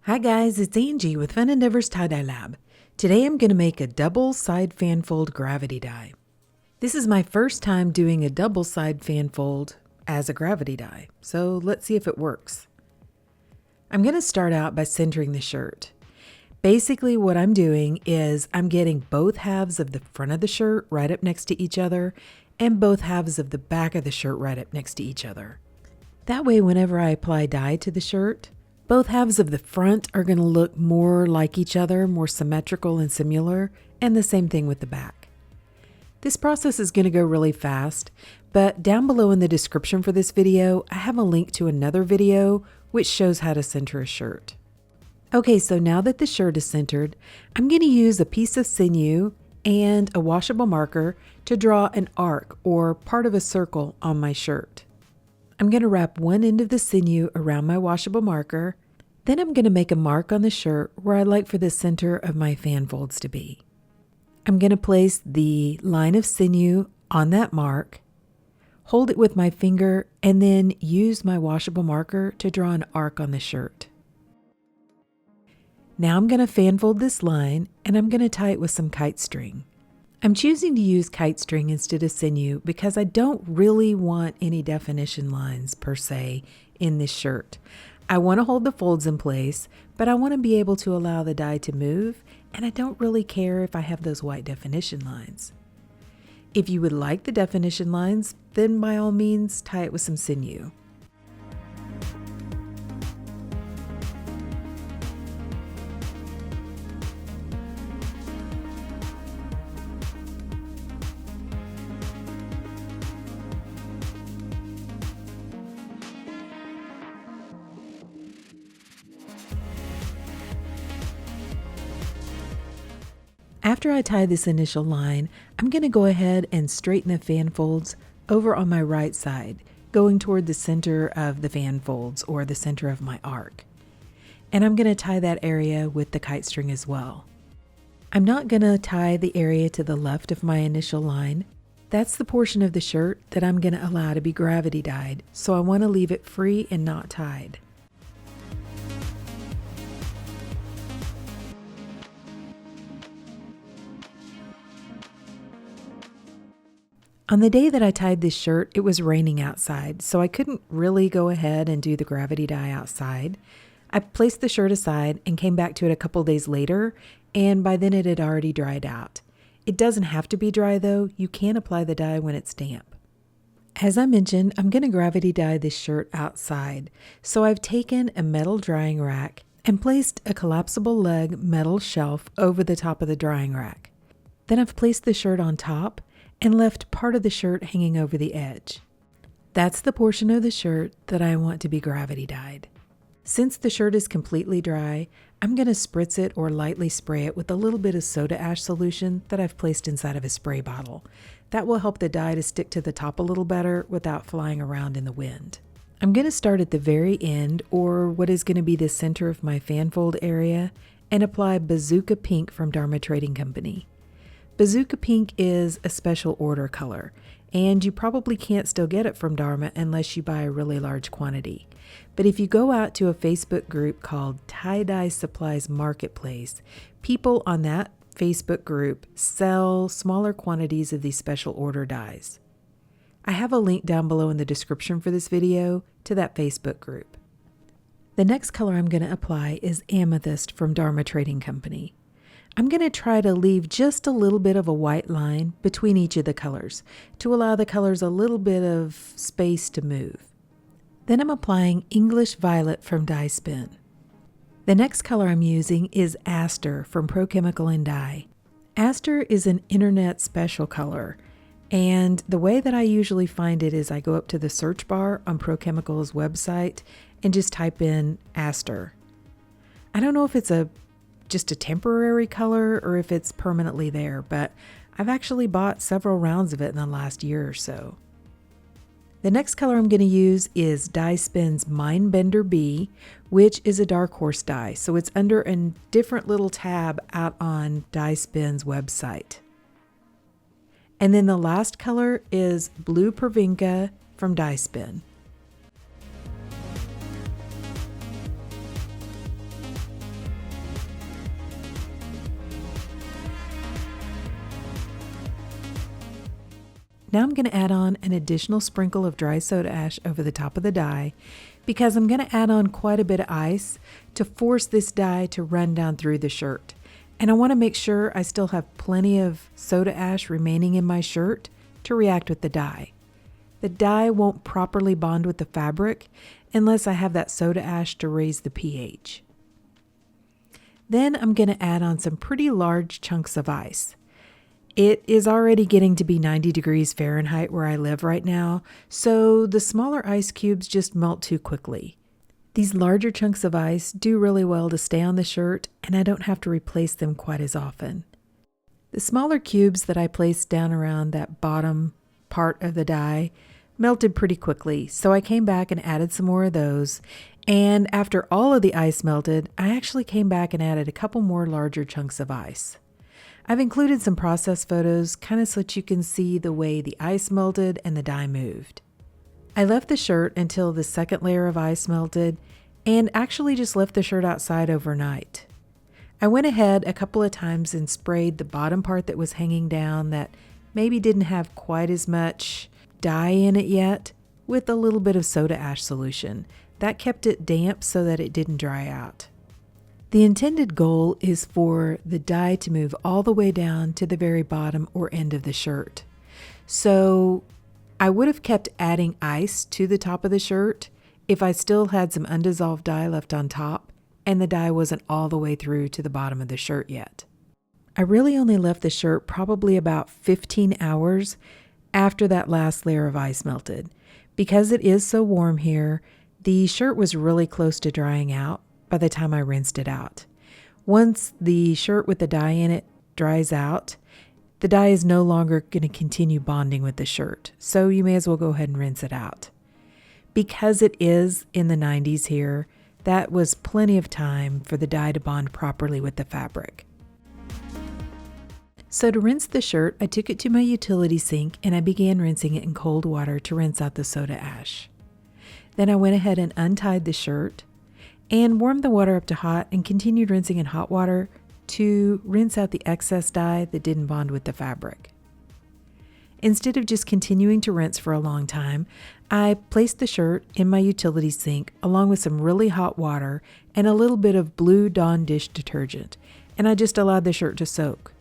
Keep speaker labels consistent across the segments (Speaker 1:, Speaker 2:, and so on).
Speaker 1: Hi guys, it's Angie with Fun Endeavors Tie-Dye Lab. Today I'm going to make a double side fan fold gravity die. This is my first time doing a double side fan fold as a gravity die, so let's see if it works. I'm going to start out by centering the shirt. Basically what I'm doing is I'm getting both halves of the front of the shirt right up next to each other and both halves of the back of the shirt right up next to each other. That way whenever I apply dye to the shirt, both halves of the front are going to look more like each other, more symmetrical and similar, and the same thing with the back. This process is going to go really fast, but down below in the description for this video, I have a link to another video which shows how to center a shirt. Okay, so now that the shirt is centered, I'm going to use a piece of sinew and a washable marker to draw an arc or part of a circle on my shirt. I'm going to wrap one end of the sinew around my washable marker. Then I'm going to make a mark on the shirt where I'd like for the center of my fan folds to be. I'm going to place the line of sinew on that mark, hold it with my finger, and then use my washable marker to draw an arc on the shirt. Now I'm going to fan fold this line and I'm going to tie it with some kite string. I'm choosing to use kite string instead of sinew because I don't really want any definition lines per se in this shirt. I want to hold the folds in place, but I want to be able to allow the die to move, and I don't really care if I have those white definition lines. If you would like the definition lines, then by all means tie it with some sinew. After I tie this initial line, I'm going to go ahead and straighten the fan folds over on my right side, going toward the center of the fan folds or the center of my arc. And I'm going to tie that area with the kite string as well. I'm not going to tie the area to the left of my initial line. That's the portion of the shirt that I'm going to allow to be gravity dyed, so I want to leave it free and not tied. On the day that I tied this shirt, it was raining outside, so I couldn't really go ahead and do the gravity dye outside. I placed the shirt aside and came back to it a couple days later, and by then it had already dried out. It doesn't have to be dry though, you can apply the dye when it's damp. As I mentioned, I'm going to gravity dye this shirt outside, so I've taken a metal drying rack and placed a collapsible leg metal shelf over the top of the drying rack. Then I've placed the shirt on top and left part of the shirt hanging over the edge. That's the portion of the shirt that I want to be gravity dyed. Since the shirt is completely dry, I'm going to spritz it or lightly spray it with a little bit of soda ash solution that I've placed inside of a spray bottle. That will help the dye to stick to the top a little better without flying around in the wind. I'm going to start at the very end, or what is going to be the center of my fan fold area, and apply Bazooka Pink from Dharma Trading Company. Bazooka Pink is a special order color, and you probably can't still get it from Dharma unless you buy a really large quantity. But if you go out to a Facebook group called Tie-Dye Supplies Marketplace, people on that Facebook group sell smaller quantities of these special order dyes. I have a link down below in the description for this video to that Facebook group. The next color I'm going to apply is Amethyst from Dharma Trading Company. I'm going to try to leave just a little bit of a white line between each of the colors to allow the colors a little bit of space to move. Then I'm applying English Violet from Dye Spin. The next color I'm using is Aster from Pro Chemical and Dye. Aster is an internet special color, and the way that I usually find it is I go up to the search bar on Pro Chemical's website and just type in Aster. I don't know if it's just a temporary color or if it's permanently there, but I've actually bought several rounds of it in the last year or so. The next color I'm going to use is Dye Spin's Mindbender B, which is a dark horse dye, so it's under a different little tab out on Dye Spin's website. And then the last color is Blue Pervinka from Dye Spin. Now I'm going to add on an additional sprinkle of dry soda ash over the top of the dye because I'm going to add on quite a bit of ice to force this dye to run down through the shirt. And I want to make sure I still have plenty of soda ash remaining in my shirt to react with the dye. The dye won't properly bond with the fabric unless I have that soda ash to raise the pH. Then I'm going to add on some pretty large chunks of ice. It is already getting to be 90 degrees Fahrenheit where I live right now, so the smaller ice cubes just melt too quickly. These larger chunks of ice do really well to stay on the shirt, and I don't have to replace them quite as often. The smaller cubes that I placed down around that bottom part of the dye melted pretty quickly, so I came back and added some more of those. And after all of the ice melted, I actually came back and added a couple more larger chunks of ice. I've included some process photos kind of so that you can see the way the ice melted and the dye moved. I left the shirt until the second layer of ice melted and actually just left the shirt outside overnight. I went ahead a couple of times and sprayed the bottom part that was hanging down that maybe didn't have quite as much dye in it yet with a little bit of soda ash solution. That kept it damp so that it didn't dry out. The intended goal is for the dye to move all the way down to the very bottom or end of the shirt. So I would have kept adding ice to the top of the shirt if I still had some undissolved dye left on top and the dye wasn't all the way through to the bottom of the shirt yet. I really only left the shirt probably about 15 hours after that last layer of ice melted. Because it is so warm here, the shirt was really close to drying out by the time I rinsed it out. Once the shirt with the dye in it dries out, the dye is no longer going to continue bonding with the shirt, so you may as well go ahead and rinse it out. Because it is in the 90s here, that was plenty of time for the dye to bond properly with the fabric. So to rinse the shirt, I took it to my utility sink and I began rinsing it in cold water to rinse out the soda ash. Then I went ahead and untied the shirt and warmed the water up to hot and continued rinsing in hot water to rinse out the excess dye that didn't bond with the fabric. Instead of just continuing to rinse for a long time, I placed the shirt in my utility sink along with some really hot water and a little bit of Blue Dawn dish detergent, and I just allowed the shirt to soak.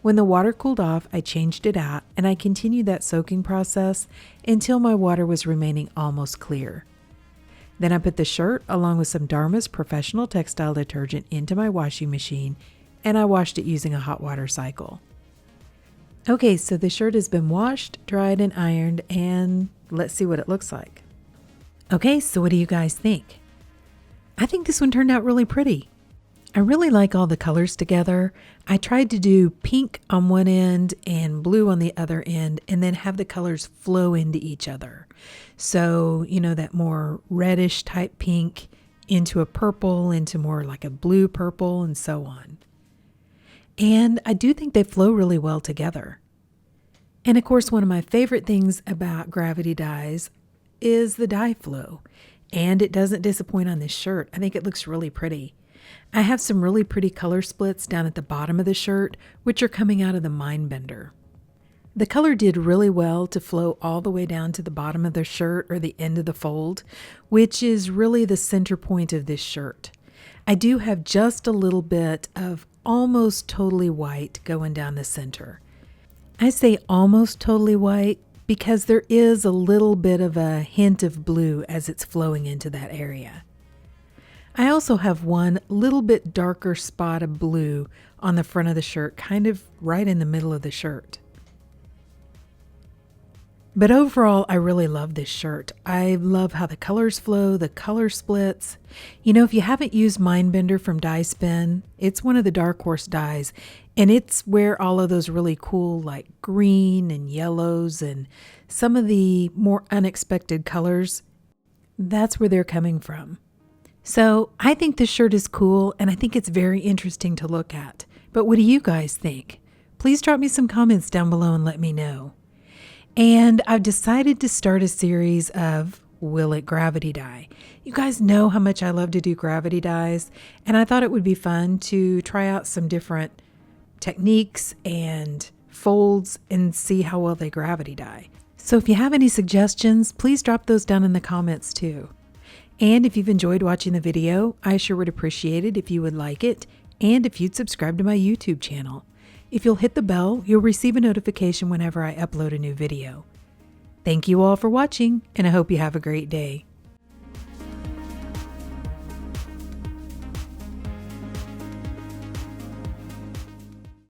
Speaker 1: When the water cooled off, I changed it out and I continued that soaking process until my water was remaining almost clear. Then I put the shirt along with some Dharma's professional textile detergent into my washing machine and I washed it using a hot water cycle. Okay, so the shirt has been washed, dried, and ironed, and let's see what it looks like. Okay, so what do you guys think? I think this one turned out really pretty. I really like all the colors together. I tried to do pink on one end and blue on the other end and then have the colors flow into each other. So, that more reddish type pink into a purple, into more like a blue purple, and so on. And I do think they flow really well together. And of course, one of my favorite things about gravity dyes is the dye flow. And it doesn't disappoint on this shirt. I think it looks really pretty. I have some really pretty color splits down at the bottom of the shirt, which are coming out of the Mind Bender. The color did really well to flow all the way down to the bottom of the shirt or the end of the fold, which is really the center point of this shirt. I do have just a little bit of almost totally white going down the center. I say almost totally white because there is a little bit of a hint of blue as it's flowing into that area. I also have one little bit darker spot of blue on the front of the shirt, kind of right in the middle of the shirt. But overall, I really love this shirt. I love how the colors flow, the color splits. If you haven't used Mindbender from Dye Spin, it's one of the Dark Horse dyes, and it's where all of those really cool like green and yellows and some of the more unexpected colors, that's where they're coming from. So I think this shirt is cool and I think it's very interesting to look at. But what do you guys think? Please drop me some comments down below and let me know. And I've decided to start a series of Will It Gravity Dye. You guys know how much I love to do gravity dyes, and I thought it would be fun to try out some different techniques and folds and see how well they gravity die. So if you have any suggestions, please drop those down in the comments too. And if you've enjoyed watching the video, I sure would appreciate it if you would like it and if you'd subscribe to my YouTube channel. If you'll hit the bell, you'll receive a notification whenever I upload a new video. Thank you all for watching, and I hope you have a great day.